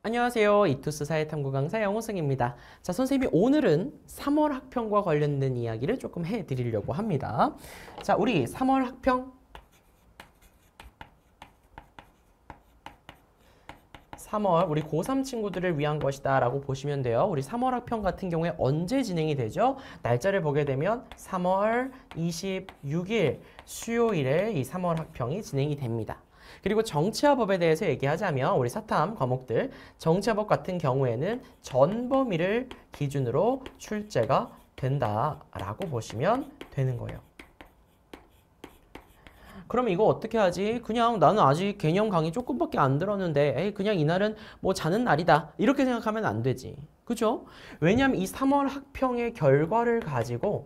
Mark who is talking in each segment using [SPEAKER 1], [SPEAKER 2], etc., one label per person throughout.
[SPEAKER 1] 안녕하세요. 이투스 사회탐구 강사 영호승입니다. 자, 선생님이 오늘은 3월 학평과 관련된 이야기를 조금 해드리려고 합니다. 자, 우리 3월 학평 3월 우리 고3 친구들을 위한 것이다 라고 보시면 돼요. 우리 3월 학평 같은 경우에 언제 진행이 되죠? 날짜를 보게 되면 3월 26일 수요일에 이 3월 학평이 진행이 됩니다. 그리고 정치화법에 대해서 얘기하자면 우리 사탐 과목들 정치화법 같은 경우에는 전범위를 기준으로 출제가 된다라고 보시면 되는 거예요. 그럼 이거 어떻게 하지? 그냥 나는 아직 개념 강의 조금밖에 안 들었는데 에이 그냥 이날은 뭐 자는 날이다 이렇게 생각하면 안 되지. 그죠? 왜냐하면 이 3월 학평의 결과를 가지고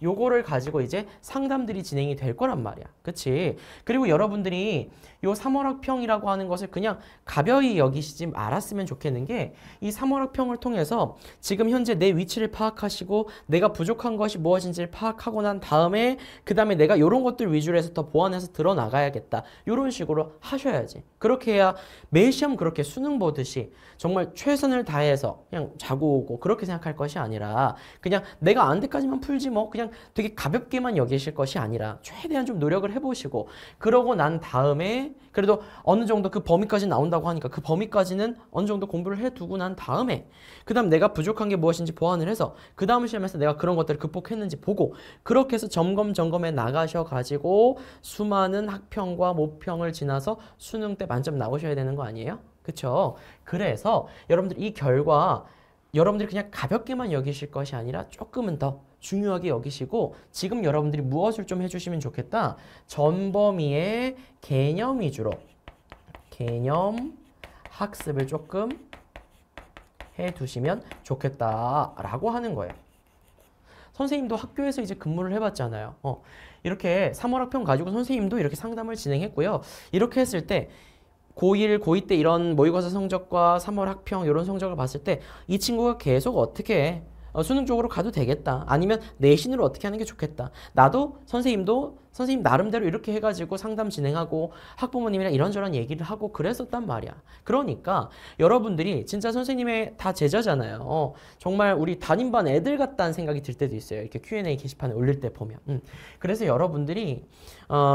[SPEAKER 1] 요거를 가지고 이제 상담들이 진행이 될 거란 말이야. 그치? 그리고 여러분들이 요 3월 학평이라고 하는 것을 그냥 가벼이 여기시지 말았으면 좋겠는 게 이 3월 학평을 통해서 지금 현재 내 위치를 파악하시고 내가 부족한 것이 무엇인지를 파악하고 난 다음에 그 다음에 내가 요런 것들 위주로 해서 더 보완해서 들어나가야겠다. 요런 식으로 하셔야지. 그렇게 해야 매일 시험 그렇게 수능 보듯이 정말 최선을 다해서 그냥 자고 오고 그렇게 생각할 것이 아니라 그냥 내가 안 돼까지만 풀지 뭐 그냥 되게 가볍게만 여기실 것이 아니라 최대한 좀 노력을 해보시고 그러고 난 다음에 그래도 어느 정도 그 범위까지 나온다고 하니까 그 범위까지는 어느 정도 공부를 해두고 난 다음에 그 다음 내가 부족한 게 무엇인지 보완을 해서 그 다음 시험에서 내가 그런 것들을 극복했는지 보고 그렇게 해서 점검에 나가셔가지고 수많은 학평과 모평을 지나서 수능 때 만점 나오셔야 되는 거 아니에요? 그쵸? 그래서 여러분들 이 결과 여러분들이 그냥 가볍게만 여기실 것이 아니라 조금은 더 중요하게 여기시고 지금 여러분들이 무엇을 좀 해주시면 좋겠다. 전범위의 개념 위주로 개념 학습을 조금 해두시면 좋겠다라고 하는 거예요. 선생님도 학교에서 이제 근무를 해봤잖아요. 이렇게 3월 학평 가지고 선생님도 이렇게 상담을 진행했고요. 이렇게 했을 때 고1, 고2 때 이런 모의고사 성적과 3월 학평 이런 성적을 봤을 때 이 친구가 계속 어떻게 해? 수능 쪽으로 가도 되겠다. 아니면 내신으로 어떻게 하는 게 좋겠다. 나도 선생님 나름대로 이렇게 해가지고 상담 진행하고 학부모님이랑 이런저런 얘기를 하고 그랬었단 말이야. 그러니까 여러분들이 진짜 선생님의 다 제자잖아요. 정말 우리 담임반 애들 같다는 생각이 들 때도 있어요. 이렇게 Q&A 게시판에 올릴 때 보면. 그래서 여러분들이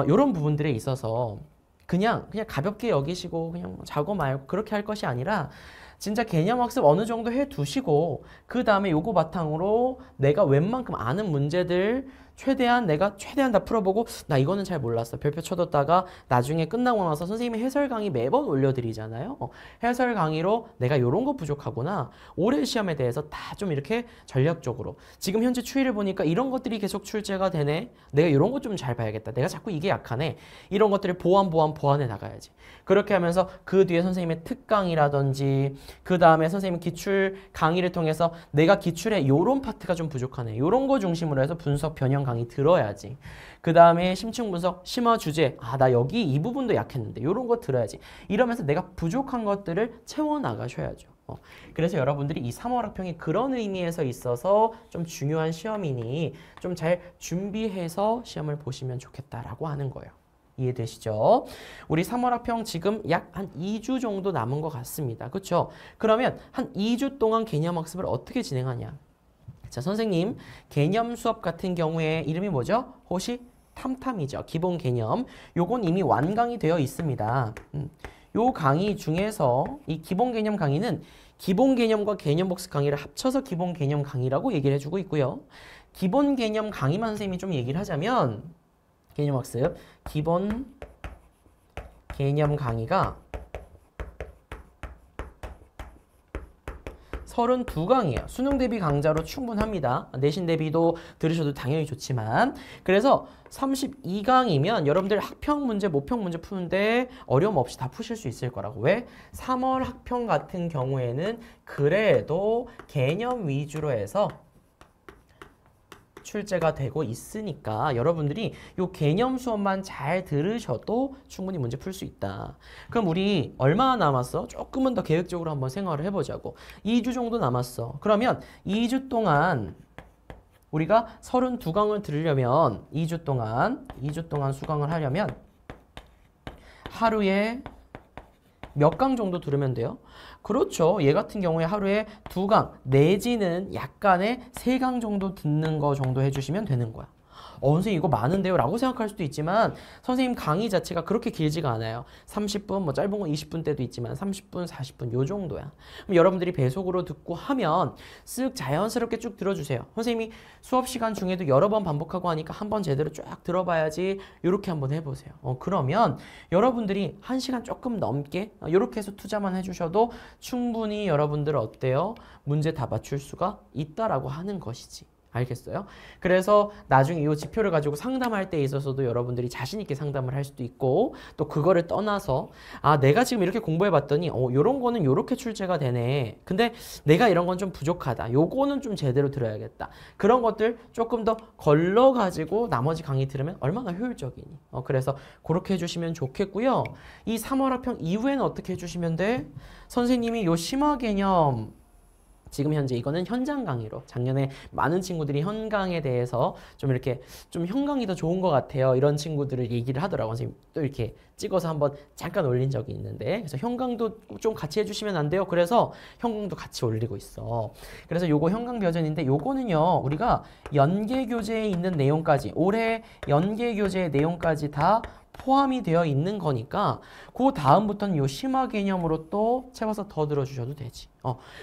[SPEAKER 1] 이런 부분들에 있어서 그냥 가볍게 여기시고 그냥 뭐 자고 말고 그렇게 할 것이 아니라 진짜 개념 학습 어느 정도 해 두시고 그 다음에 요거 바탕으로 내가 웬만큼 아는 문제들 최대한 다 풀어보고 나 이거는 잘 몰랐어. 별표 쳐뒀다가 나중에 끝나고 나서 선생님이 해설 강의 매번 올려드리잖아요. 해설 강의로 내가 요런 거 부족하구나. 올해 시험에 대해서 다 좀 이렇게 전략적으로 지금 현재 추이를 보니까 이런 것들이 계속 출제가 되네. 내가 이런 것 좀 잘 봐야겠다. 내가 자꾸 이게 약하네. 이런 것들을 보완해 나가야지. 그렇게 하면서 그 뒤에 선생님의 특강이라든지 그 다음에 선생님 기출 강의를 통해서 내가 기출에 요런 파트가 좀 부족하네. 요런 거 중심으로 해서 분석 변형 강의 들어야지. 그 다음에 심층 분석, 심화 주제. 나 여기 이 부분도 약했는데 요런 거 들어야지. 이러면서 내가 부족한 것들을 채워나가셔야죠. 그래서 여러분들이 이 3월 학평이 그런 의미에서 있어서 좀 중요한 시험이니 좀 잘 준비해서 시험을 보시면 좋겠다라고 하는 거예요. 이해되시죠? 우리 3월 학평 지금 약 한 2주 정도 남은 것 같습니다. 그렇죠? 그러면 한 2주 동안 개념 학습을 어떻게 진행하냐? 자, 선생님 개념 수업 같은 경우에 이름이 뭐죠? 호시 탐탐이죠. 기본 개념. 요건 이미 완강이 되어 있습니다. 요 강의 중에서 이 기본 개념 강의는 기본 개념과 개념 복습 강의를 합쳐서 기본 개념 강의라고 얘기를 해주고 있고요. 기본 개념 강의만 선생님이 좀 얘기를 하자면 개념 학습 기본 개념 강의가 32강이에요. 수능 대비 강좌로 충분합니다. 내신 대비도 들으셔도 당연히 좋지만 그래서 32강이면 여러분들 학평 문제, 모평 문제 푸는데 어려움 없이 다 푸실 수 있을 거라고. 왜? 3월 학평 같은 경우에는 그래도 개념 위주로 해서 출제가 되고 있으니까 여러분들이 이 개념 수업만 잘 들으셔도 충분히 문제 풀 수 있다. 그럼 우리 얼마나 남았어? 조금은 더 계획적으로 한번 생활을 해보자고. 2주 정도 남았어. 그러면 2주 동안 우리가 32강을 들으려면 2주 동안 수강을 하려면 하루에 몇 강 정도 들으면 돼요? 그렇죠. 얘 같은 경우에 하루에 2강 내지는 약간의 3강 정도 듣는 거 정도 해주시면 되는 거야. 선생님 이거 많은데요? 라고 생각할 수도 있지만 선생님 강의 자체가 그렇게 길지가 않아요. 30분, 뭐 짧은 건 20분 때도 있지만 30분, 40분 요 정도야. 그럼 여러분들이 배속으로 듣고 하면 쓱 자연스럽게 쭉 들어주세요. 선생님이 수업 시간 중에도 여러 번 반복하고 하니까 한 번 제대로 쫙 들어봐야지 이렇게 한번 해보세요. 그러면 여러분들이 1시간 조금 넘게 이렇게 해서 투자만 해주셔도 충분히 여러분들 어때요? 문제 다 맞출 수가 있다라고 하는 것이지. 알겠어요? 그래서 나중에 이 지표를 가지고 상담할 때 있어서도 여러분들이 자신 있게 상담을 할 수도 있고 또 그거를 떠나서 아 내가 지금 이렇게 공부해 봤더니 요런 거는 요렇게 출제가 되네. 근데 내가 이런 건 좀 부족하다. 요거는 좀 제대로 들어야겠다. 그런 것들 조금 더 걸러 가지고 나머지 강의 들으면 얼마나 효율적이니. 그래서 그렇게 해주시면 좋겠고요. 이 3월 합평 이후에는 어떻게 해주시면 돼? 선생님이 요 심화 개념 지금 현재 이거는 현장 강의로 작년에 많은 친구들이 현강에 대해서 좀 이렇게 좀 현강이 더 좋은 것 같아요. 이런 친구들을 얘기를 하더라고요. 선생님 또 이렇게 찍어서 한번 잠깐 올린 적이 있는데 그래서 현강도 좀 같이 해주시면 안 돼요. 그래서 현강도 같이 올리고 있어. 그래서 요거 현강 버전인데 요거는요 우리가 연계교재에 있는 내용까지 올해 연계교재 내용까지 다 포함이 되어 있는 거니까 그 다음부터는 요 심화 개념으로 또 채워서 더 들어주셔도 되지.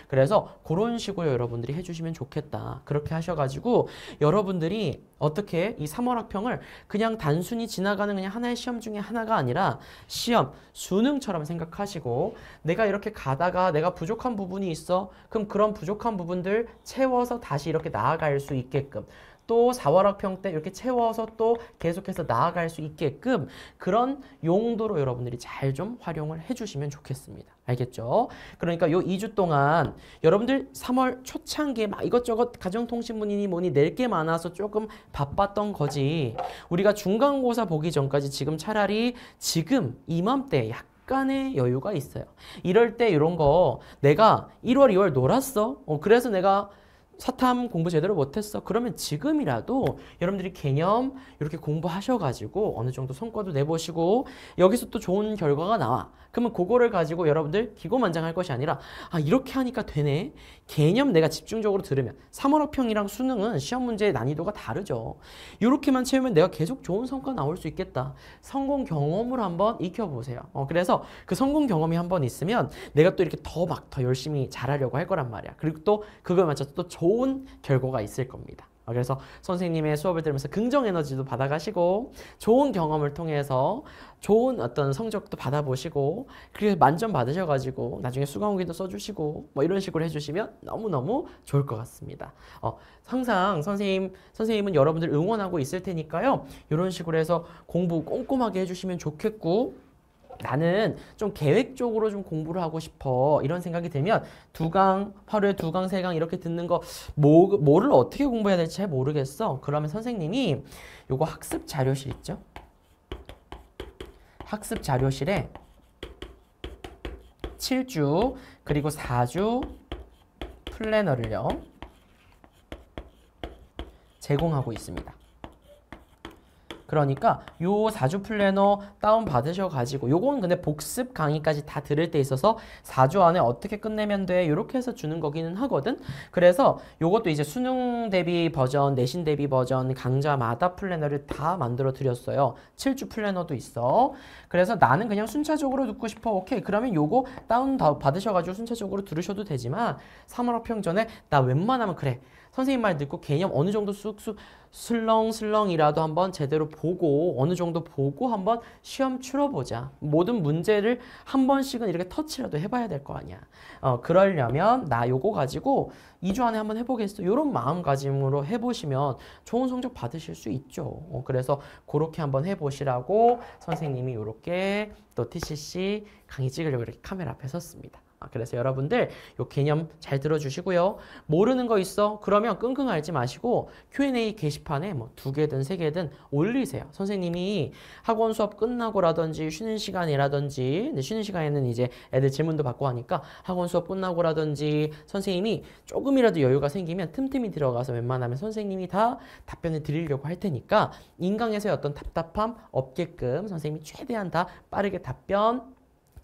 [SPEAKER 1] 그래서 그런 식으로 여러분들이 해주시면 좋겠다. 그렇게 하셔가지고 여러분들이 어떻게 이 3월 학평을 그냥 단순히 지나가는 그냥 하나의 시험 중에 하나가 아니라 시험, 수능처럼 생각하시고 내가 이렇게 가다가 내가 부족한 부분이 있어. 그럼 그런 부족한 부분들 채워서 다시 이렇게 나아갈 수 있게끔 또 4월 학평 때 이렇게 채워서 또 계속해서 나아갈 수 있게끔 그런 용도로 여러분들이 잘 좀 활용을 해주시면 좋겠습니다. 알겠죠? 그러니까 요 2주 동안 여러분들 3월 초창기에 막 이것저것 가정통신문이니 뭐니 낼 게 많아서 조금 바빴던 거지. 우리가 중간고사 보기 전까지 지금 차라리 지금 이맘때 약간의 여유가 있어요. 이럴 때 이런 거 내가 1월, 2월 놀았어. 그래서 내가 사탐 공부 제대로 못했어. 그러면 지금이라도 여러분들이 개념 이렇게 공부하셔가지고 어느 정도 성과도 내보시고 여기서 또 좋은 결과가 나와. 그러면 그거를 가지고 여러분들 기고만장할 것이 아니라 아 이렇게 하니까 되네. 개념 내가 집중적으로 들으면 3월 학평이랑 수능은 시험 문제의 난이도가 다르죠. 이렇게만 채우면 내가 계속 좋은 성과 나올 수 있겠다. 성공 경험을 한번 익혀보세요. 그래서 그 성공 경험이 한번 있으면 내가 또 이렇게 더 열심히 잘하려고 할 거란 말이야. 그리고 또 그거에 맞춰서 또 좋은 결과가 있을 겁니다. 그래서 선생님의 수업을 들으면서 긍정 에너지도 받아가시고 좋은 경험을 통해서 좋은 어떤 성적도 받아보시고 그리고 만점 받으셔가지고 나중에 수강후기도 써주시고 뭐 이런 식으로 해주시면 너무너무 좋을 것 같습니다. 항상 선생님은 여러분들 응원하고 있을 테니까요. 이런 식으로 해서 공부 꼼꼼하게 해주시면 좋겠고 나는 좀 계획적으로 좀 공부를 하고 싶어 이런 생각이 들면 하루에 2강, 3강 이렇게 듣는 거 뭐를 어떻게 공부해야 될지 잘 모르겠어. 그러면 선생님이 요거 학습 자료실 있죠? 학습 자료실에 7주 그리고 4주 플래너를요 제공하고 있습니다. 그러니까 요 4주 플래너 다운 받으셔가지고 요건 근데 복습 강의까지 다 들을 때 있어서 4주 안에 어떻게 끝내면 돼 이렇게 해서 주는 거기는 하거든. 그래서 요것도 이제 수능 대비 버전, 내신 대비 버전 강좌마다 플래너를 다 만들어 드렸어요. 7주 플래너도 있어. 그래서 나는 그냥 순차적으로 듣고 싶어. 오케이. 그러면 요거 다운 받으셔가지고 순차적으로 들으셔도 되지만 3월 합평 전에 나 웬만하면 그래. 선생님 말 듣고 개념 어느 정도 쑥쑥 슬렁슬렁이라도 한번 제대로 보고 어느 정도 보고 한번 시험 치러보자. 모든 문제를 한 번씩은 이렇게 터치라도 해봐야 될 거 아니야. 그러려면 나 요거 가지고 2주 안에 한번 해보겠어. 이런 마음가짐으로 해보시면 좋은 성적 받으실 수 있죠. 그래서 그렇게 한번 해보시라고 선생님이 이렇게 또 TCC 강의 찍으려고 이렇게 카메라 앞에 섰습니다. 그래서 여러분들 요 개념 잘 들어주시고요. 모르는 거 있어? 그러면 끙끙 앓지 마시고 Q&A 게시판에 뭐 2개든 3개든 올리세요. 선생님이 학원 수업 끝나고라든지 쉬는 시간이라든지 근데 쉬는 시간에는 이제 애들 질문도 받고 하니까 학원 수업 끝나고라든지 선생님이 조금이라도 여유가 생기면 틈틈이 들어가서 웬만하면 선생님이 다 답변을 드리려고 할 테니까 인강에서의 어떤 답답함 없게끔 선생님이 최대한 다 빠르게 답변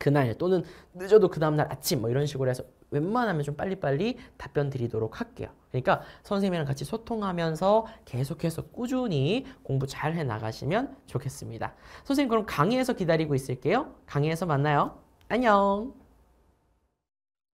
[SPEAKER 1] 그날 또는 늦어도 그 다음날 아침 뭐 이런 식으로 해서 웬만하면 좀 빨리빨리 답변 드리도록 할게요. 그러니까 선생님이랑 같이 소통하면서 계속해서 꾸준히 공부 잘 해 나가시면 좋겠습니다. 선생님 그럼 강의에서 기다리고 있을게요. 강의에서 만나요. 안녕.